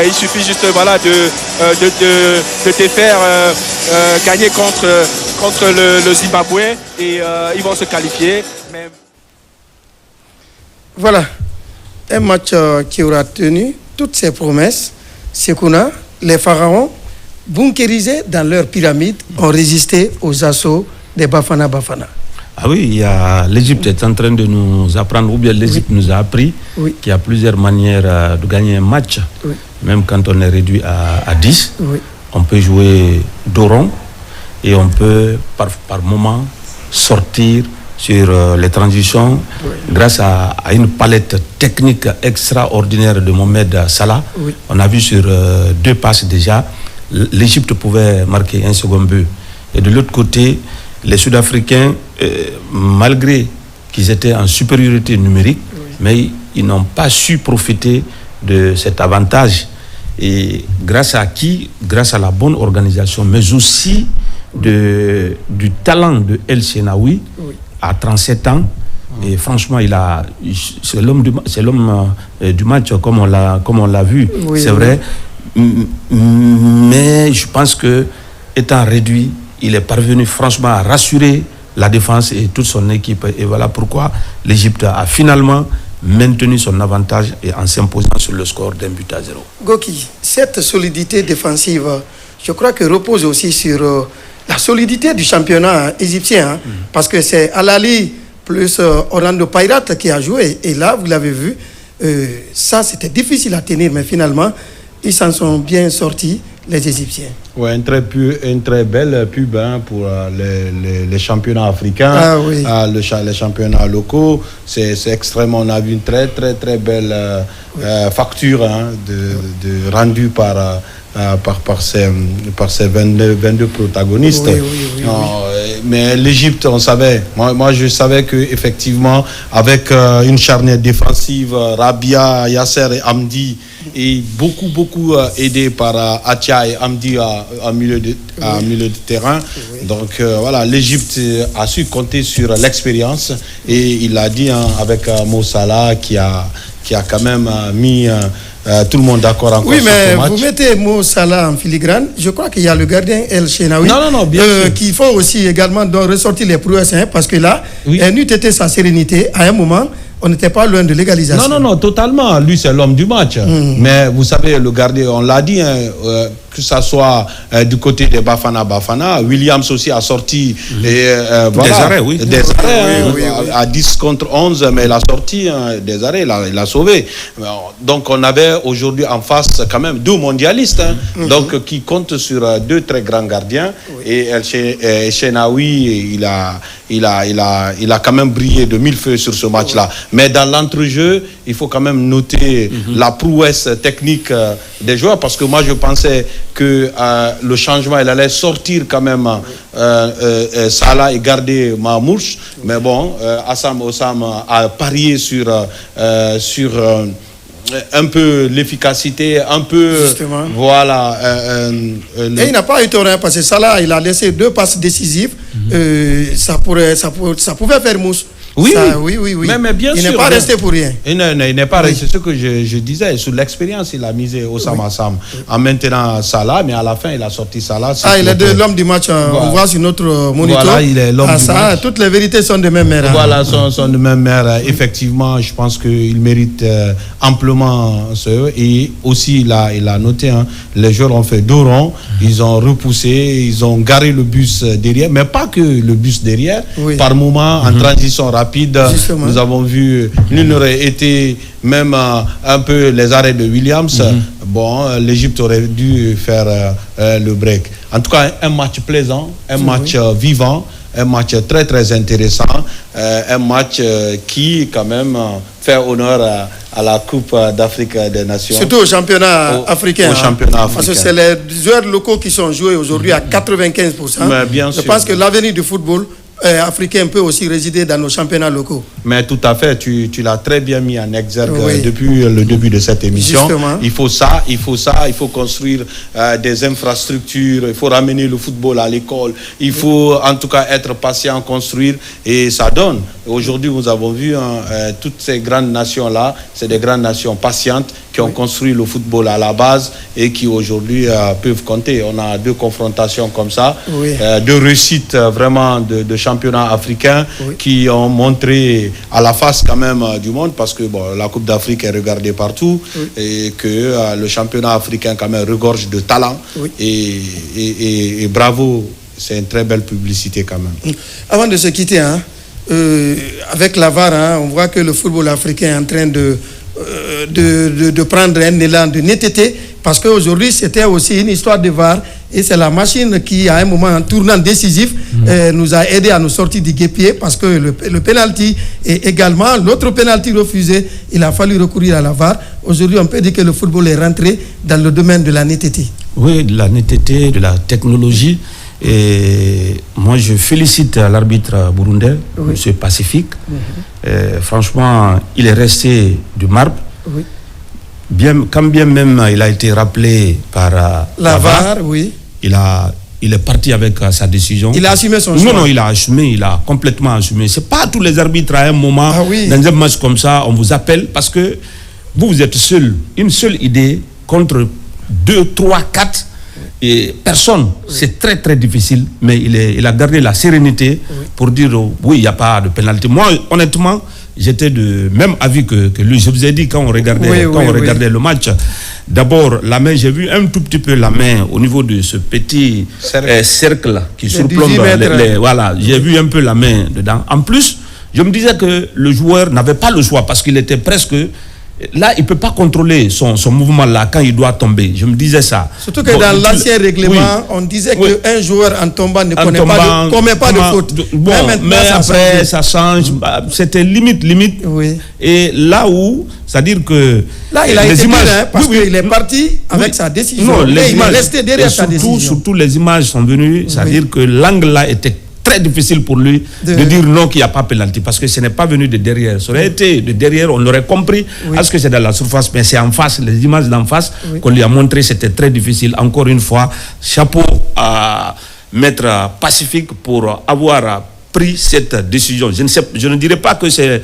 Il suffit juste de te faire gagner contre le Zimbabwe et ils vont se qualifier. Mais... Voilà, un match qui aura tenu toutes ses promesses. Sekouna, les pharaons, bunkérisés dans leur pyramide, ont résisté aux assauts des Bafana Bafana. Ah oui, l'Égypte est en train de nous apprendre, ou bien l'Égypte nous a appris qu'il y a plusieurs manières de gagner un match. Oui. Même quand on est réduit à 10, on peut jouer dos rond et on peut par moment sortir sur les transitions grâce à une palette technique extraordinaire de Mohamed Salah. Oui. On a vu sur 2 passes déjà, l'Égypte pouvait marquer un second but. Et de l'autre côté, les Sud-Africains, malgré qu'ils étaient en supériorité numérique, mais ils n'ont pas su profiter de cet avantage. Et grâce à qui? Grâce à la bonne organisation, mais aussi du talent de El Shenaoui à 37 ans. Et franchement, c'est l'homme du match, comme on l'a vu. Oui, c'est vrai. Mais je pense que, étant réduit, il est parvenu franchement à rassurer la défense et toute son équipe. Et voilà pourquoi l'Égypte a finalement maintenu son avantage et en s'imposant sur le score d'1-0. Goki, cette solidité défensive, je crois que repose aussi sur la solidité du championnat égyptien. Parce que c'est Al-Ahly plus Orlando Pirates qui a joué. Et là, vous l'avez vu, ça c'était difficile à tenir, mais finalement, ils s'en sont bien sortis, les Égyptiens. Oui, une très belle pub pour les championnats africains, les championnats locaux. C'est extrêmement, on a vu une très belle facture de rendue par ces 22 protagonistes. Oui. Mais l'Égypte, on savait, moi je savais qu'effectivement, avec une charnière défensive, Rabia, Yasser et Hamdi, et beaucoup aidé par Atia et Hamdi en milieu de terrain. Donc voilà, l'Égypte a su compter sur l'expérience, et il l'a dit avec Mo Salah qui a quand même mis tout le monde d'accord encore sur ce match. Vous mettez Mo Salah en filigrane. Je crois qu'il y a le gardien El Shenaoui bien sûr. Qu'il faut aussi également ressortir les prouesses, parce que là, n'eût été sa sérénité à un moment. On n'était pas loin de l'égalisation. Non, totalement. Lui, c'est l'homme du match. Mais vous savez, le gardien, on l'a dit, que ça soit du côté des Bafana, Williams aussi a sorti des arrêts, à 10 contre 11, mais il a sorti des arrêts, il a sauvé. Donc on avait aujourd'hui en face quand même 2 mondialistes, donc qui comptent sur 2 très grands gardiens. Et El Shenaoui, il a quand même brillé de 1000 feux sur ce match-là. Mais dans l'entrejeu, il faut quand même noter la prouesse technique des joueurs, parce que moi je pensais que le changement, il allait sortir quand même Salah et garder Mahmoud. Mais bon, Assam Ossam a parié sur un peu l'efficacité, un peu... Justement. Voilà. Et il n'a pas eu tort, parce que Salah, il a laissé 2 passes décisives. Ça pouvait faire mousse. Oui. Mais bien sûr. Il n'est pas resté pour rien. Il n'est pas resté. C'est ce que je disais. Sur l'expérience, il a misé Osam Assam en maintenant Salah, mais à la fin, il a sorti Salah. Il est l'homme du match. On voit sur notre moniteur. Voilà, il est l'homme du match. Toutes les vérités sont de même mère. Voilà, sont de même mère. Effectivement, je pense qu'il mérite amplement ce. Et aussi, il a noté, les joueurs ont fait 2 ronds. Ils ont repoussé, ils ont garé le bus derrière, mais pas que le bus derrière. Par moment, en transition rapide, justement. Nous avons vu, l'une aurait été même un peu les arrêts de Williams. Bon, l'Égypte aurait dû faire le break. En tout cas, un match plaisant, un match vivant, un match très intéressant, un match qui quand même fait honneur à la Coupe d'Afrique des Nations. Surtout au championnat africain. Parce que c'est les joueurs locaux qui sont joués aujourd'hui à 95%. Mais bien sûr. Je pense que l'avenir du football africain peut aussi résider dans nos championnats locaux. Mais tout à fait, tu l'as très bien mis en exergue depuis le début de cette émission. Justement. Il faut construire des infrastructures, il faut ramener le football à l'école, il faut en tout cas être patient, construire, et ça donne. Aujourd'hui, nous avons vu toutes ces grandes nations-là, c'est des grandes nations patientes qui ont construit le football à la base et qui aujourd'hui peuvent compter. On a 2 confrontations comme ça, 2 réussites vraiment de championnats africains qui ont montré à la face quand même du monde, parce que la Coupe d'Afrique est regardée partout et que le championnat africain quand même regorge de talent et bravo, c'est une très belle publicité quand même. Avant de se quitter, avec la VAR, on voit que le football africain est en train de prendre un élan de netteté, parce qu'aujourd'hui c'était aussi une histoire de VAR et c'est la machine qui, à un moment, en tournant décisif, nous a aidé à nous sortir du guêpier, parce que le penalty et également l'autre penalty refusé, il a fallu recourir à la VAR. Aujourd'hui, on peut dire que le football est rentré dans le domaine de la netteté. Oui, de la netteté, de la technologie. Et moi, je félicite l'arbitre burundais, M. Pacifique. Franchement, il est resté du marbre. Quand bien même il a été rappelé par la VAR, il est parti avec sa décision. Il a assumé son choix. Non, il a assumé, il a complètement assumé. C'est pas tous les arbitres à un moment, dans un match comme ça, on vous appelle parce que vous êtes seul. Une seule idée contre 2, 3, 4. Et personne, c'est très très difficile, mais il a gardé la sérénité pour dire oui, il n'y a pas de pénalité. Moi, honnêtement, j'étais de même avis que lui. Je vous ai dit quand on regardait le match, d'abord la main, j'ai vu un tout petit peu la main au niveau de ce petit cercle qui surplombe voilà, j'ai vu un peu la main dedans. En plus, je me disais que le joueur n'avait pas le choix parce qu'il était presque... Là, il ne peut pas contrôler son mouvement là quand il doit tomber. Je me disais ça. Surtout que dans l'ancien règlement, on disait qu'un joueur en tombant ne commet pas de faute. Mais après, ça change. C'était limite. Et là où, c'est-à-dire que... Là, il a été dur, parce qu'il est parti avec sa décision. Il est resté derrière sa décision. Surtout, les images sont venues. C'est-à-dire que l'angle là était très difficile pour lui de dire non, qu'il n'y a pas pénalty, parce que ce n'est pas venu de derrière. Ça aurait été de derrière, on l'aurait compris, parce que c'est dans la surface, mais c'est en face, les images d'en face qu'on lui a montré, c'était très difficile. Encore une fois, chapeau à Maître Pacifique pour avoir pris cette décision. Je ne dirais pas que c'est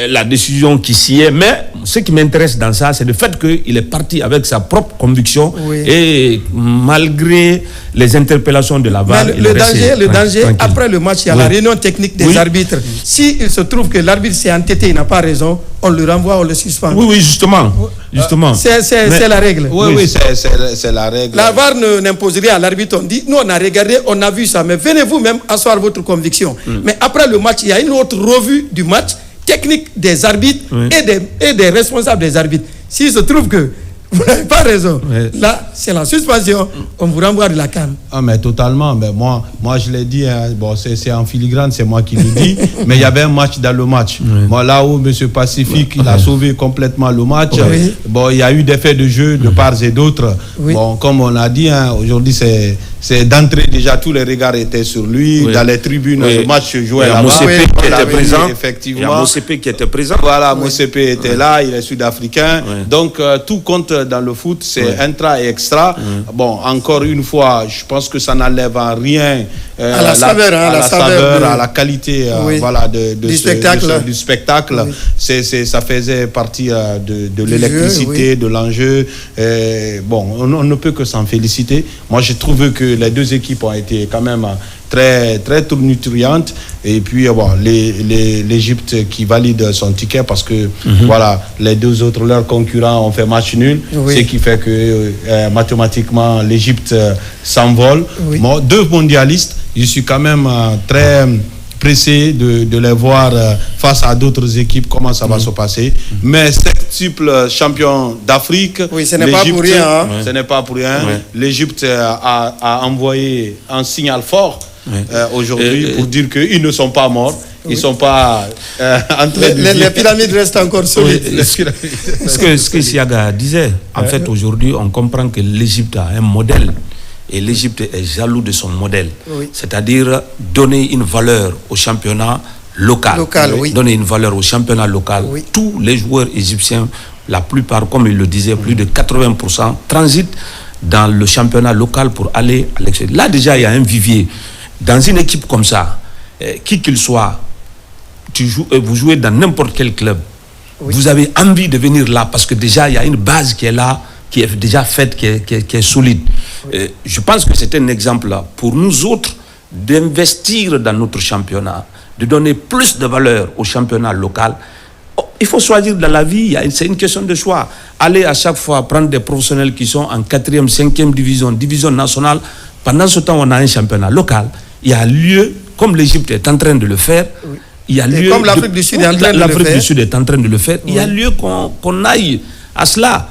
la décision qui s'y est, mais ce qui m'intéresse dans ça, c'est le fait qu'il est parti avec sa propre conviction et malgré les interpellations de la VAR. Le danger, après le match, il y a la réunion technique des arbitres. S'il se trouve que l'arbitre s'est entêté, il n'a pas raison, on le renvoie, on le suspend. Oui, justement. C'est la règle. Oui, c'est la règle. La VAR n'impose rien à l'arbitre. On dit, nous on a regardé, on a vu ça, mais venez vous-même asseoir votre conviction. Mais après le match, il y a une autre revue du match, technique des arbitres et des responsables des arbitres. S'il se trouve que vous n'avez pas raison, là, c'est la suspension, on vous renvoie de la CAN. Ah, mais totalement. Mais moi je l'ai dit, bon, c'est en filigrane, c'est moi qui le dis, mais il y avait un match dans le match. Moi, là où M. Pacifique, il a sauvé complètement le match, bon, il y a eu des faits de jeu de part et d'autre. Bon, comme on a dit, aujourd'hui, c'est d'entrée déjà, tous les regards étaient sur lui. Dans les tribunes, le match se jouait là-bas. Mosepe qui était présent. Effectivement. Il y a Mosepe qui était présent. Voilà, Mosepe était là, il est sud-africain. Donc, tout compte dans le foot, c'est intra et extra. Bon, encore une fois, je pense que ça n'enlève en rien à la saveur, à la qualité voilà, du spectacle. Ça faisait partie de l'électricité, de l'enjeu. Bon, on ne peut que s'en féliciter. Moi, j'ai trouvé que les deux équipes ont été quand même très, très tournituriantes. Et puis, bon, l'Égypte qui valide son ticket parce que voilà, les deux autres, leurs concurrents, ont fait match nul. Ce qui fait que mathématiquement, l'Égypte s'envole. Moi, 2 mondialistes, je suis quand même très pressé de les voir face à d'autres équipes, comment ça va se passer. Mais septuple champion d'Afrique, ce n'est pas pour rien. Ce n'est pas pour rien. L'Égypte a envoyé un signal fort aujourd'hui pour dire qu'ils ne sont pas morts. Ils ne sont pas en train de... Les pyramides restent encore solides. Ce que Siaga disait, en fait, aujourd'hui, on comprend que l'Égypte a un modèle. Et l'Égypte est jaloux de son modèle. C'est-à-dire donner une valeur au championnat local. Donner une valeur au championnat local. Tous les joueurs égyptiens, la plupart, comme il le disait, plus de 80% transitent dans le championnat local pour aller à l'extérieur. Là, déjà, il y a un vivier. Dans une équipe comme ça, qui qu'il soit, vous jouez dans n'importe quel club, vous avez envie de venir là parce que déjà il y a une base qui est là, qui est déjà faite, qui est solide. Je pense que c'est un exemple là pour nous autres d'investir dans notre championnat, de donner plus de valeur au championnat local. Il faut choisir dans la vie, c'est une question de choix. Aller à chaque fois prendre des professionnels qui sont en 4e, 5e division, division nationale. Pendant ce temps, on a un championnat local. Il y a lieu, comme l'Égypte est en train de le faire, il y a lieu. Comme l'Afrique du Sud est en train de le faire. L'Afrique du Sud est en train de le faire. Il y a lieu qu'on aille à cela.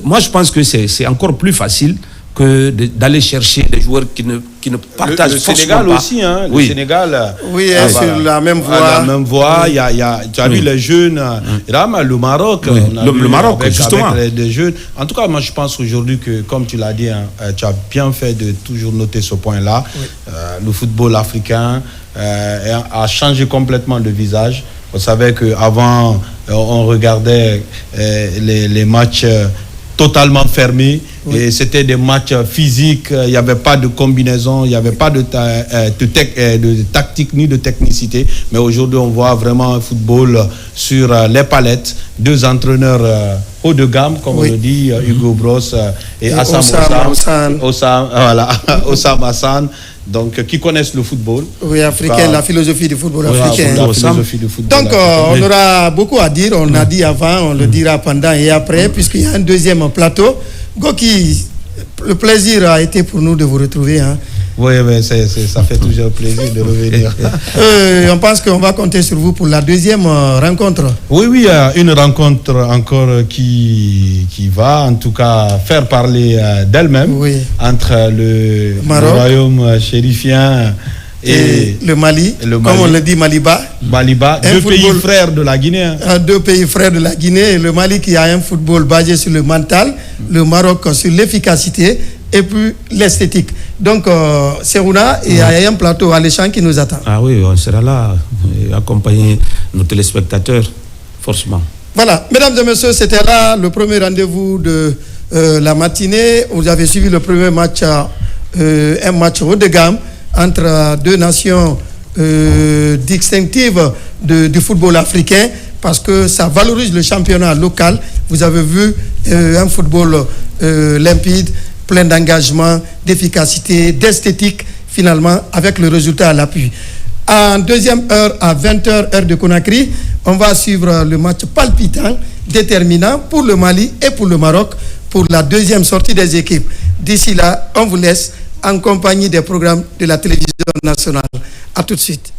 Moi, je pense que c'est encore plus facile que d'aller chercher des joueurs qui ne partagent le Sénégal pas. Aussi, hein, oui. Le Sénégal. Oui, sur la même voie. La même voie. Il y a, tu as vu les jeunes. Le Maroc. Oui. Le Maroc, justement. Avec des jeunes. En tout cas, moi, je pense aujourd'hui que, comme tu l'as dit, tu as bien fait de toujours noter ce point-là. Oui. Le football africain a changé complètement de visage. Vous savez qu'avant, on regardait les matchs totalement fermés, et c'était des matchs physiques, il n'y avait pas de combinaison, il n'y avait pas de tactique ni de technicité, mais aujourd'hui on voit vraiment un football sur les palettes, 2 entraîneurs haut de gamme, comme on le dit, Hugo Bros et Osam Hassan. Donc, qui connaissent le football. Oui, africain, la philosophie du football africain. Donc, on aura beaucoup à dire. On l'a dit avant, on le dira pendant et après, puisqu'il y a un deuxième plateau. Goki, le plaisir a été pour nous de vous retrouver. Hein. Oui, ça fait toujours plaisir de revenir. On pense qu'on va compter sur vous pour la deuxième rencontre. Oui, une rencontre encore qui va en tout cas faire parler d'elle-même entre le royaume chérifien et le Mali, comme on le dit, Maliba, 2 pays frères de la Guinée. 2 pays frères de la Guinée. Le Mali qui a un football basé sur le mental, le Maroc sur l'efficacité et puis l'esthétique. Donc, Serouna, il y a un plateau alléchant qui nous attend. Ah oui, on sera là, accompagner nos téléspectateurs, forcément. Voilà, mesdames et messieurs, c'était là le premier rendez-vous de la matinée. Vous avez suivi le premier match, un match haut de gamme entre 2 nations distinctives du football africain, parce que ça valorise le championnat local. Vous avez vu un football limpide, plein d'engagement, d'efficacité, d'esthétique, finalement, avec le résultat à l'appui. En deuxième heure, à 20h, heure de Conakry, on va suivre le match palpitant, déterminant pour le Mali et pour le Maroc, pour la deuxième sortie des équipes. D'ici là, on vous laisse en compagnie des programmes de la télévision nationale. À tout de suite.